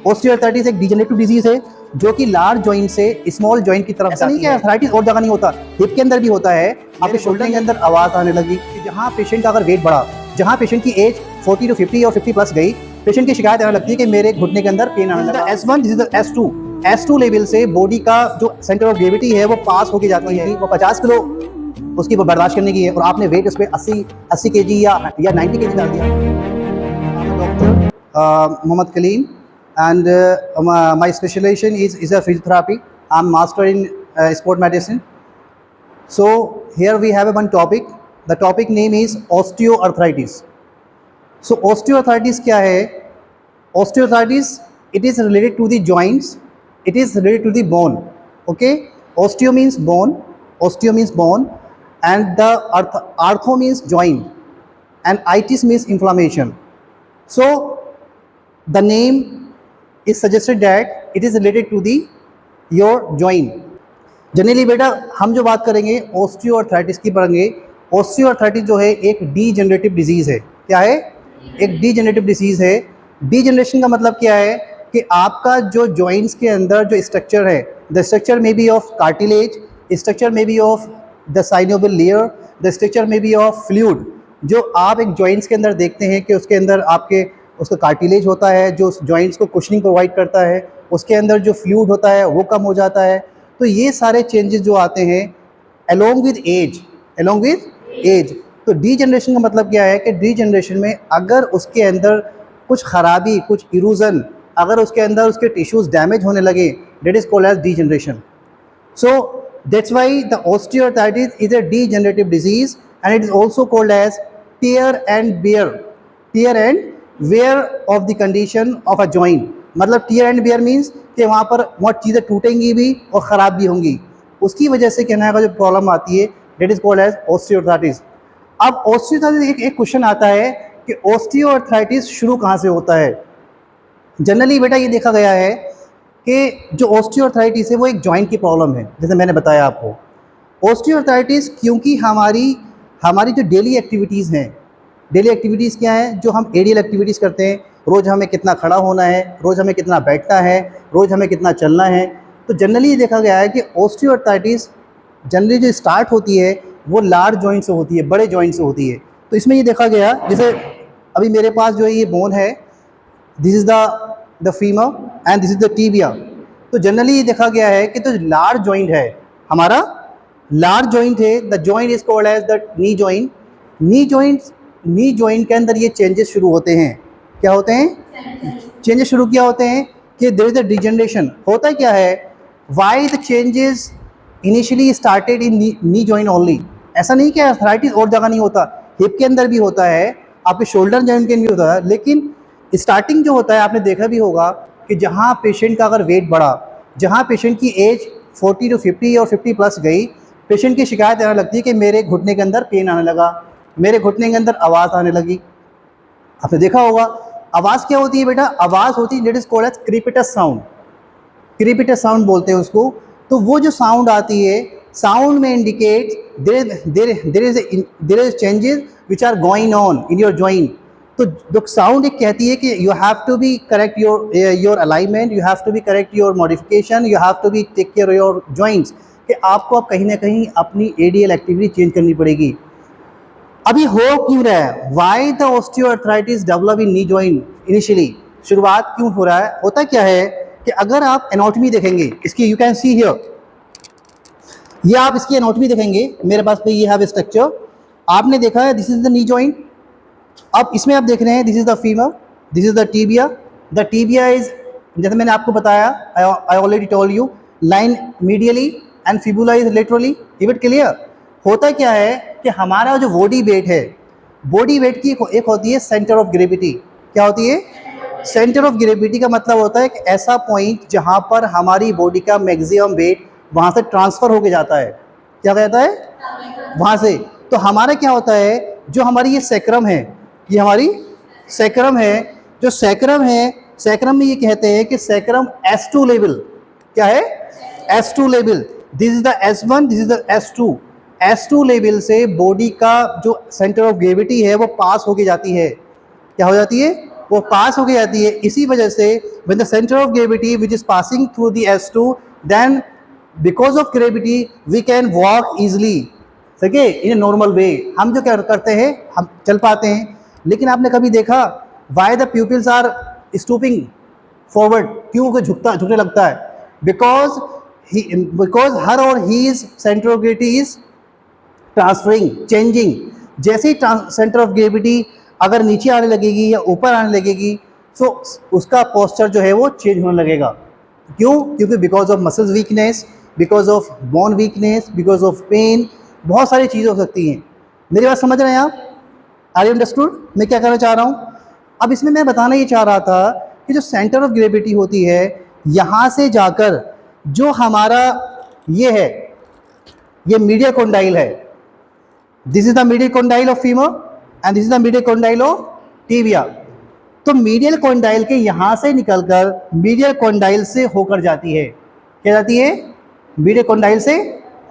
Osteoarthritis एक degenerative disease है जो कि लार्ज जॉइंट से स्मॉल जॉइंट की तरफ जाती है। आर्थराइटिस और जगह नहीं होता, हिप के अंदर भी होता है। आपके शोल्डर के अंदर आवाज आने लगी कि जहाँ पेशेंट का अगर वेट बढ़ा, जहाँ पेशेंट की एज 40 to 50 और 50 प्लस गई, पेशेंट की शिकायत आने लगती है कि मेरे घुटने के अंदर पेन आने लगा। S1, this is the S2। S2 level से बॉडी का जो सेंटर ऑफ ग्रेविटी है वो पास होके जाती है। वो 50 किलो उसकी वो बर्दाश्त करने की है और आपने वेट उस पर 80 केजी या 90 केजी डाल दिया। Doctor Mohammad Kaleem and my specialization is a physiotherapy. I'm master in sport medicine. So here we have one topic. The topic name is osteoarthritis. So osteoarthritis क्या है? Osteoarthritis, it is related to the joints. It is related to the bone. Okay? Osteo means bone. Osteo means bone, and the artho means joint, and itis means inflammation. So the name is suggested that it is related to the your joint. Generally बेटा हम जो बात करेंगे osteoarthritis की पढ़ेंगे। Osteoarthritis जो है एक डीजेनरेटिव डिजीज़ है। क्या है? एक डीजेनरेटिव डिजीज़ है। डीजेनरेशन का मतलब क्या है कि आपका जो जॉइंट्स के अंदर जो स्ट्रक्चर है, द स्ट्रक्चर में बी ऑफ कार्टिलेज, स्ट्रक्चर में be of the synovial layer, the structure में बी ऑफ फ्लूइड। जो आप एक जॉइंट्स के अंदर देखते हैं कि उसके अंदर आपके उसका कार्टिलेज होता है जो जॉइंट्स को कुशनिंग प्रोवाइड करता है, उसके अंदर जो फ्लूइड होता है वो कम हो जाता है। तो ये सारे चेंजेस जो आते हैं अलोंग विद एज। तो डीजनरेशन का मतलब क्या है कि डीजनरेशन में अगर उसके अंदर कुछ खराबी, कुछ इरोजन, अगर उसके अंदर उसके टिश्यूज़ डैमेज होने लगे, that is called age degeneration. So that's why the osteoarthritis is a degenerative disease, and it is also called as tear and wear of the condition of a joint. मतलब tear and wear means कि वहाँ पर बहुत चीज़ें टूटेंगी भी और ख़राब भी होंगी, उसकी वजह से कहने का जो प्रॉब्लम आती है that is called as osteoarthritis. अब osteoarthritis एक क्वेश्चन आता है कि osteoarthritis शुरू कहाँ से होता है। जनरली बेटा ये देखा गया है कि जो ऑस्टियोआर्थराइटिस है वो एक जॉइंट की प्रॉब्लम है। जैसे मैंने बताया आपको ऑस्टियोआर्थराइटिस क्योंकि हमारी जो डेली एक्टिविटीज़ हैं, डेली एक्टिविटीज़ क्या हैं, जो हम एरियल एक्टिविटीज़ करते हैं, रोज़ हमें कितना खड़ा होना है, रोज़ हमें कितना बैठना है, रोज़ हमें कितना चलना है। तो जनरली ये देखा गया है कि ऑस्टियोआर्थराइटिस जनरली जो स्टार्ट होती है वो लार्ज जॉइंट से होती है, बड़े जॉइंट से होती है। तो इसमें ये देखा गया, जैसे अभी मेरे पास जो है ये बोन है, this is the femur and this is the tibia. तो जनरली ये देखा गया है कि तो लार्ज जॉइंट है हमारा, लार्ज जॉइंट है, the joint is called as the knee joint. Knee joint के अंदर ये चेंजेस शुरू होते हैं। क्या होते हैं? चेंजेस शुरू क्या होते हैं कि देयर इज अ डिजेनरेशन। होता क्या है, why the changes initially started in knee joint only. ऐसा नहीं कि आर्थराइटिस और जगह नहीं होता, हिप के अंदर भी होता है, आपके शोल्डर जॉइंट के अंदर भी होता है, लेकिन स्टार्टिंग जो होता है आपने देखा भी होगा कि जहाँ पेशेंट का अगर वेट बढ़ा, जहाँ पेशेंट की एज 40 to 50 और 50 प्लस गई, पेशेंट की शिकायत आने लगती है कि मेरे घुटने के अंदर पेन आने लगा, मेरे घुटने के अंदर आवाज़ आने लगी। आपने देखा होगा आवाज़ क्या होती है बेटा? आवाज़ होती है that is called as crepitus sound. Crepitus sound बोलते हैं उसको। तो वो जो साउंड आती है, साउंड में indicate there is changes which are going on in your joint. तो जो साउंड एक कहती है कि you have to be correct your alignment, you have to be correct your modification, you have to be take care your joints, कि आपको अब कहीं ना कहीं अपनी एडियल एक्टिविटी चेंज करनी पड़ेगी। अभी हो क्यों रहा है? Why the osteoarthritis develop in knee joint initially? शुरुआत क्यों हो रहा है? होता क्या है कि अगर आप एनाटॉमी देखेंगे इसकी, यू कैन सी हियर, ये आप इसकी एनाटॉमी देखेंगे, मेरे पास पे ये है स्ट्रक्चर, आपने देखा है this is the knee joint. अब इसमें आप देख रहे हैं this is the femur, this is the tibia. The tibia is, जैसे मैंने आपको बताया, I already told you, line medially and fibula is laterally. Is it clear? होता क्या है कि हमारा जो बॉडी वेट है, बॉडी वेट की एक होती है सेंटर ऑफ ग्रेविटी। क्या होती है? सेंटर ऑफ ग्रेविटी का मतलब होता है कि ऐसा पॉइंट जहाँ पर हमारी बॉडी का मैक्सिमम वेट वहाँ से ट्रांसफ़र होके जाता है। क्या कहता है? वहाँ से। तो हमारा क्या होता है, जो हमारी ये सैक्रम है, ये हमारी सैक्रम है, जो सैक्रम है, सैक्रम में ये कहते हैं कि सैक्रम S2 लेवल। क्या है? S2 level. This is the S1, this is the S2। S2 level से बॉडी का जो सेंटर ऑफ ग्रेविटी है वो पास होके जाती है। क्या हो जाती है? वो पास होके जाती है। इसी वजह से when the centre of gravity which is passing through the S2, then because of gravity we can walk easily, ठीक है, इन ए नॉर्मल वे। हम जो क्या करते हैं, हम चल पाते हैं। लेकिन आपने कभी देखा why the pupils are stooping forward, क्यों को झुकने लगता है? बिकॉज हर और his centre of gravity is transferring, changing. जैसे ही सेंटर ऑफ ग्रेविटी अगर नीचे आने लगेगी या ऊपर आने लगेगी, तो उसका पोस्चर जो है वो चेंज होने लगेगा। क्यों? क्योंकि because of muscles weakness, because of bone weakness, because of pain, बहुत सारी चीज़ें हो सकती हैं। मेरी बात समझ रहे हैं आप? आर यू अंडरस्टूड मैं क्या कहना चाह रहा हूँ? अब इसमें मैं बताना ये चाह रहा था कि जो सेंटर ऑफ ग्रेविटी होती है, यहाँ से जाकर जो हमारा ये है, ये मीडियल कॉन्डाइल है। This is the medial condyle of femur and this is the medial condyle of tibia. तो मीडियल कॉन्डाइल के यहाँ से निकलकर मीडियल कॉन्डाइल से होकर जाती है। क्या जाती है? मीडियल कॉन्डाइल से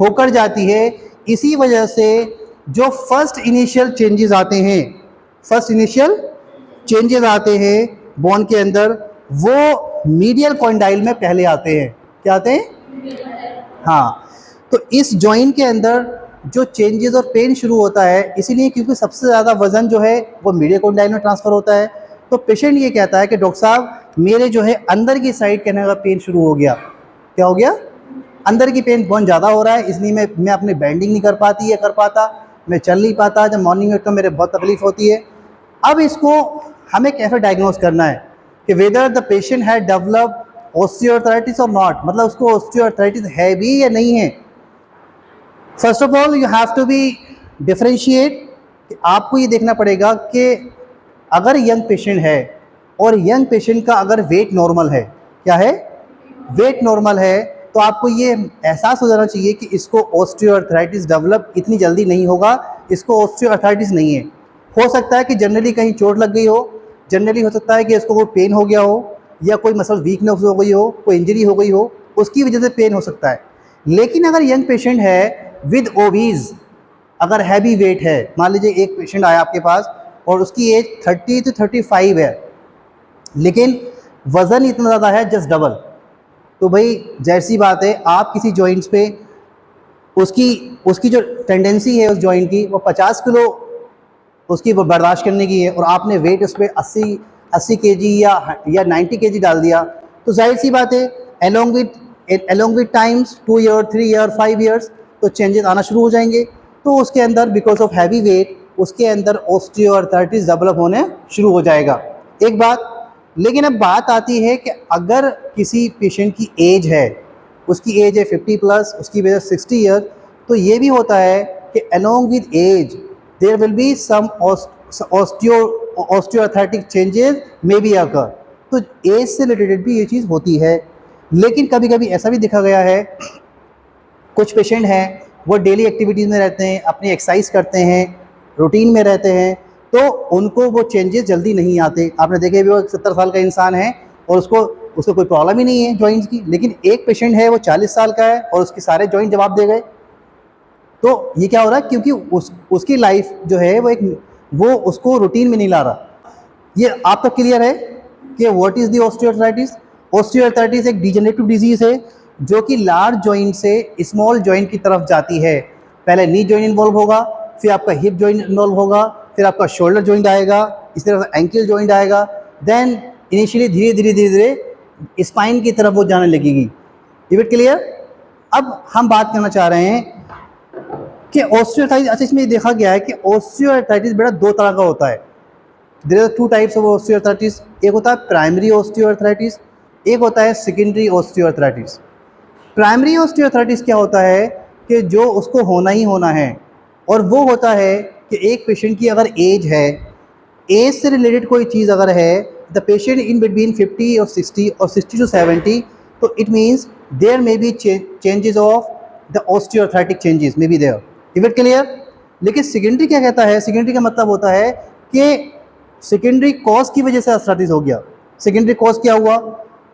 होकर जाती है। इसी वजह से जो फर्स्ट इनिशियल चेंजेस आते हैं, फर्स्ट इनिशियल चेंजेस आते हैं बोन के अंदर, वो मीडियल कॉन्डाइल में पहले आते हैं। क्या आते हैं? हाँ। तो इस जॉइंट के अंदर जो चेंजेस और पेन शुरू होता है, इसीलिए क्योंकि सबसे ज़्यादा वजन जो है वो मीडियल कॉन्डाइल में ट्रांसफ़र होता है। तो पेशेंट ये कहता है कि डॉक्टर साहब मेरे जो है अंदर की साइड कहने का पेन शुरू हो गया। क्या हो गया? अंदर की पेन बहुत ज़्यादा हो रहा है, इसलिए मैं अपने बेंडिंग नहीं कर पाती या कर पाता, मैं चल नहीं पाता, जब मॉर्निंग में उठता मेरे बहुत तकलीफ होती है। अब इसको हमें कैसे डायग्नोज करना है कि whether the patient had developed osteoarthritis और नॉट, मतलब उसको ऑस्टियोआर्थराइटिस है भी या नहीं है। First of all you have to be differentiate, आपको ये देखना पड़ेगा कि अगर यंग पेशेंट है और यंग पेशेंट का अगर वेट नॉर्मल है, क्या है? वेट नॉर्मल है, तो आपको ये एहसास हो जाना चाहिए कि इसको ऑस्टियोआर्थराइटिस डेवलप इतनी जल्दी नहीं होगा, इसको ऑस्टियोआर्थराइटिस नहीं है। हो सकता है कि जनरली कहीं चोट लग गई हो, जनरली हो सकता है कि इसको कोई पेन हो गया हो, या कोई मसल वीकनेस हो गई हो, कोई इंजरी हो गई हो, उसकी वजह से पेन हो सकता है। लेकिन अगर यंग पेशेंट है विद ओबीज, अगर हैवी वेट है, मान लीजिए एक पेशेंट आया आपके पास और उसकी एज 30 to 35 है, लेकिन वज़न इतना ज़्यादा है जस्ट डबल, तो भाई जैसी बात है आप किसी जॉइंट्स पे उसकी जो टेंडेंसी है उस जॉइंट की, वो 50 किलो उसकी वो बर्दाश्त करने की है, और आपने वेट उस पर 80 केजी या 90 केजी डाल दिया, तो जाहिर सी बात है along with times 2 year 3 year 5 years तो चेंजेस आना शुरू हो जाएंगे। तो उसके अंदर बिकॉज ऑफ हैवी वेट उसके अंदर ऑस्टियोआर्थराइटिस डेवलप होने शुरू हो जाएगा। एक बात, लेकिन अब बात आती है कि अगर किसी पेशेंट की एज है, उसकी एज है 50 प्लस, उसकी वजह 60 ईयर, तो ये भी होता है कि along with as there will be some osteoarthritic changes may be occur. तो एज से रिलेटेड भी ये चीज़ होती है। लेकिन कभी कभी ऐसा भी देखा गया है, कुछ पेशेंट हैं वो डेली एक्टिविटीज़ में रहते हैं, अपनी एक्सरसाइज करते हैं, रूटीन में रहते हैं, तो उनको वो चेंजेस जल्दी नहीं आते। आपने देखे भी वो 70 साल का इंसान है और उसको कोई प्रॉब्लम ही नहीं है जॉइंट्स की, लेकिन एक पेशेंट है वो 40 साल का है और उसके सारे जॉइंट जवाब दे गए। तो ये क्या हो रहा है? क्योंकि उसकी लाइफ जो है वो उसको रूटीन में नहीं ला रहा। ये आप तक क्लियर है कि what is the osteoarthritis? Osteoarthritis एक डिजेनरेटिव डिजीज़ है जो कि लार्ज जॉइंट से स्मॉल जॉइंट की तरफ जाती है। पहले नी जॉइंट इन्वॉल्व होगा, फिर आपका हिप जॉइंट इन्वॉल्व होगा, फिर आपका शोल्डर जॉइंट आएगा, इस तरह से एंकल जॉइंट आएगा, देन इनिशियली धीरे धीरे स्पाइन की तरफ वो जाने लगेगी। Is it clear? अब हम बात करना चाह रहे हैं कि ऑस्टियोआर्थराइटिस, अच्छा इसमें देखा गया है कि ऑस्टियोआर्थराइटिस बेटा दो तरह का होता है। There are 2 types of osteoarthritis. एक होता है प्राइमरी ऑस्टियोआर्थराइटिस, एक होता है सेकेंडरी ऑस्टियोआर्थराइटिस। प्राइमरी ऑस्टियोआर्थराइटिस क्या होता है कि जो उसको होना ही होना है, और वो होता है कि एक पेशेंट की अगर एज है, एज से रिलेटेड कोई चीज़ अगर है, द पेशेंट इन बिटवीन 50 और 60 और 60 to 70, तो it means there may be changes of the osteoarthritic changes may be there. Is it clear? लेकिन सेकेंडरी क्या कहता है? सेकेंडरी का मतलब होता है कि सेकेंडरी कॉज की वजह से आर्थराइटिस हो गया। सेकेंडरी कॉज क्या हुआ?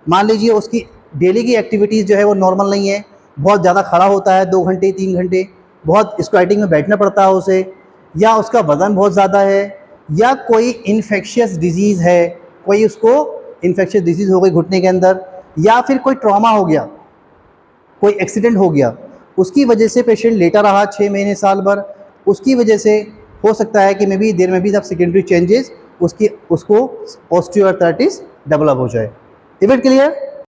मान लीजिए उसकी डेली की एक्टिविटीज़ जो है वो नॉर्मल नहीं है, बहुत ज़्यादा खड़ा होता है 2 घंटे 3 घंटे, बहुत स्क्वाटिंग में बैठना पड़ता है उसे, या उसका वज़न बहुत ज़्यादा है, या कोई इन्फेक्शियस डिजीज़ है, कोई उसको इन्फेक्शियस डिजीज़ हो गई घुटने के अंदर, या फिर कोई ट्रॉमा हो गया, कोई एक्सीडेंट हो गया, उसकी वजह से पेशेंट लेटा रहा 6 महीने साल भर, उसकी वजह से हो सकता है कि मे बी देयर में बी सब सेकेंडरी चेंजेस उसको ऑस्टियोआर्थराइटिस डेवलप हो जाए। Is it clear?